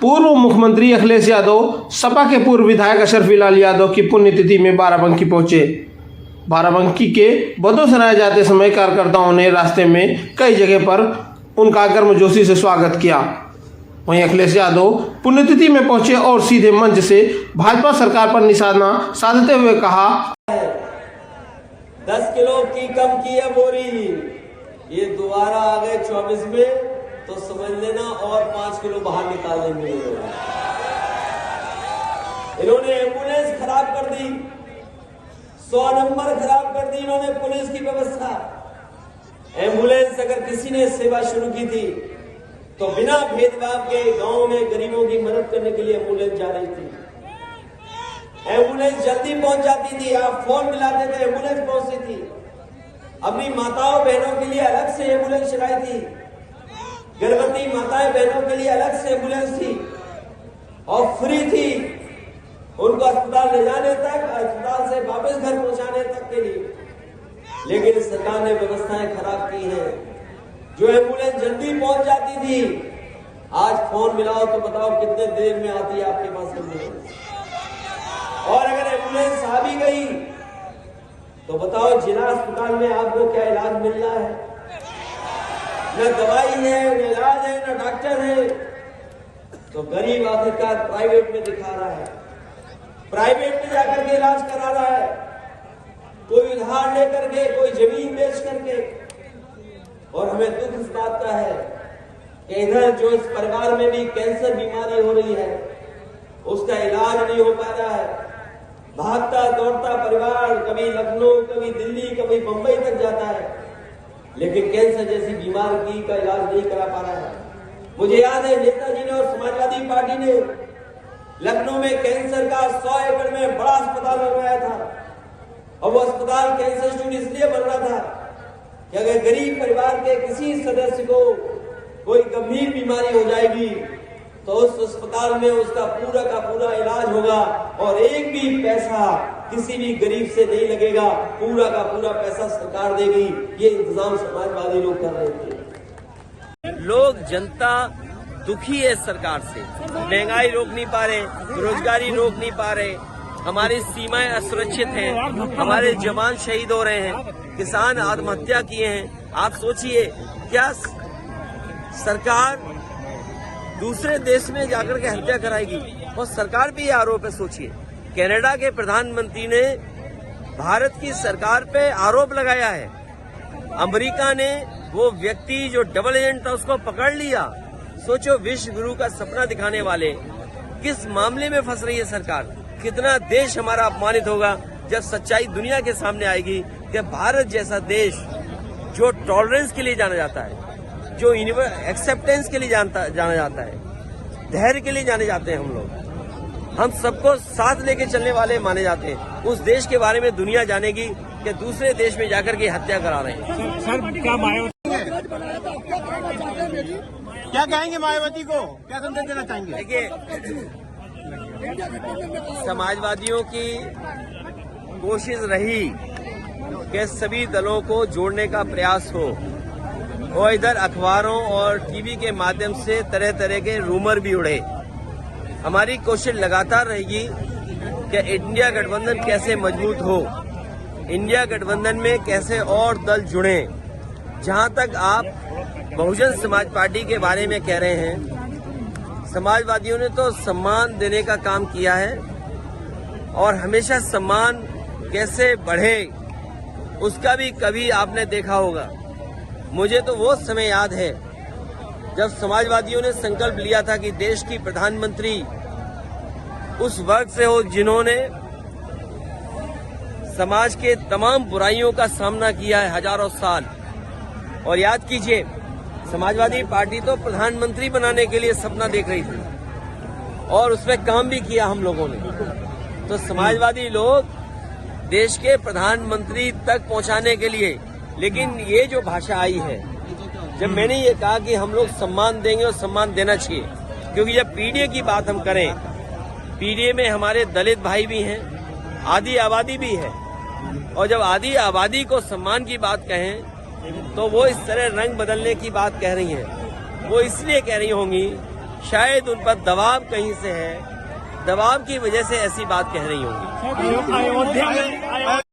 पूर्व मुख्यमंत्री अखिलेश यादव सपा के पूर्व विधायक अशरफी लाल यादव की पुण्यतिथि में बाराबंकी पहुंचे। बाराबंकी के बदोसराय जाते समय कार्यकर्ताओं ने रास्ते में कई जगह पर उनका गर्मजोशी से स्वागत किया। वहीं अखिलेश यादव पुण्यतिथि में पहुंचे और सीधे मंच से भाजपा सरकार पर निशाना साधते हुए कहा, 10 किलो की कम की है बोरी, ये दोबारा आ गए 24 में तो समझ लेना और 5 किलो बाहर निकाल देंगे। इन्होंने एम्बुलेंस खराब कर दी, 100 नंबर खराब कर दी इन्होंने पुलिस की व्यवस्था। एम्बुलेंस अगर किसी ने सेवा शुरू की थी तो बिना भेदभाव के गांव में गरीबों की मदद करने के लिए एम्बुलेंस जा रही थी। एम्बुलेंस जल्दी पहुंच जाती थी, आप फोन मिलाते थे एम्बुलेंस पहुंचती थी। अपनी माताओं बहनों के लिए अलग से एम्बुलेंस चलाई थी, गर्भवती माताएं बहनों के लिए अलग से एम्बुलेंस थी और फ्री थी उनको अस्पताल ले जाने तक, अस्पताल से वापस घर पहुंचाने तक के लिए। लेकिन सरकार ने व्यवस्थाएं खराब की हैं। जो एम्बुलेंस जल्दी पहुंच जाती थी, आज फोन मिलाओ तो बताओ कितने देर में आती है आपके पास एम्बुलेंस। और अगर एम्बुलेंस आ भी गई तो बताओ जिला अस्पताल में आपको क्या इलाज मिल रहा है? न दवाई है, न इलाज है, न डॉक्टर है। तो गरीब आखिरकार प्राइवेट में दिखा रहा है, प्राइवेट में जाकर के इलाज करा रहा है, कोई उधार लेकर के, कोई जमीन बेच करके। और हमें दुख इस बात का है कि इधर जो इस परिवार में भी कैंसर बीमारी हो रही है उसका इलाज नहीं हो पा रहा है। भागता दौड़ता परिवार कभी लखनऊ, कभी दिल्ली, कभी मुंबई तक जाता है, लेकिन कैंसर जैसी बीमारी का इलाज नहीं करा पा रहा है। मुझे याद है नेताजी ने और समाजवादी पार्टी ने लखनऊ में कैंसर का 100 एकड़ में बड़ा अस्पताल बनवाया था। और वो अस्पताल कैंसर इंस्टीट्यूट इसलिए बन रहा था कि अगर गरीब परिवार के किसी सदस्य को कोई गंभीर बीमारी हो जाएगी तो उस अस्पताल में उसका पूरा का पूरा इलाज होगा और एक भी पैसा किसी भी गरीब से नहीं लगेगा, पूरा का पूरा पैसा सरकार देगी। ये इंतजाम समाजवादी लोग कर रहे थे। लोग, जनता दुखी है सरकार से, महंगाई रोक नहीं पा रहे, बेरोजगारी रोक नहीं पा रहे, हमारी सीमाएं असुरक्षित हैं, हमारे जवान शहीद हो रहे हैं, किसान आत्महत्या किए हैं। आप सोचिए क्या सरकार दूसरे देश में जाकर के हत्या कराएगी? और सरकार भी आरोप है। सोचिए कनाडा के प्रधानमंत्री ने भारत की सरकार पे आरोप लगाया है। अमेरिका ने वो व्यक्ति जो डबल एजेंट था उसको पकड़ लिया। सोचो विश्व गुरु का सपना दिखाने वाले किस मामले में फंस रही है सरकार। कितना देश हमारा अपमानित होगा जब सच्चाई दुनिया के सामने आएगी कि भारत जैसा देश जो टॉलरेंस के लिए जाना जाता है, जो एक्सेप्टेंस के लिए जाना जाता है, धैर्य के लिए जाने जाते हैं, हम सबको साथ लेके चलने वाले माने जाते हैं, उस देश के बारे में दुनिया जानेगी कि दूसरे देश में जाकर के हत्या करा रहे हैं। सर क्या मायावती क्या कहेंगे? मायावती को क्या संदेश देना चाहेंगे? देखिए, समाजवादियों की कोशिश रही कि सभी दलों को जोड़ने का प्रयास हो और इधर अखबारों और टीवी के माध्यम से तरह तरह के रूमर भी उड़े। हमारी कोशिश लगातार रहेगी कि इंडिया गठबंधन कैसे मजबूत हो, इंडिया गठबंधन में कैसे और दल जुड़े। जहां तक आप बहुजन समाज पार्टी के बारे में कह रहे हैं, समाजवादियों ने तो सम्मान देने का काम किया है और हमेशा सम्मान कैसे बढ़े उसका भी कभी आपने देखा होगा। मुझे तो वो समय याद है जब समाजवादियों ने संकल्प लिया था कि देश की प्रधानमंत्री उस वर्ग से हो जिन्होंने समाज के तमाम बुराइयों का सामना किया है हजारों साल। और याद कीजिए, समाजवादी पार्टी तो प्रधानमंत्री बनाने के लिए सपना देख रही थी और उसमें काम भी किया हम लोगों ने। तो समाजवादी लोग देश के प्रधानमंत्री तक पहुंचाने के लिए, लेकिन ये जो भाषा आई है, जब मैंने ये कहा कि हम लोग सम्मान देंगे और सम्मान देना चाहिए, क्योंकि जब पीडीए की बात हम करें, पीडीए में हमारे दलित भाई भी हैं, आदि आबादी भी है, और जब आदि आबादी को सम्मान की बात कहें तो वो इस तरह रंग बदलने की बात कह रही हैं। वो इसलिए कह रही होंगी शायद उन पर दबाव कहीं से है, दबाव की वजह से ऐसी बात कह रही होंगी। अयोध्या में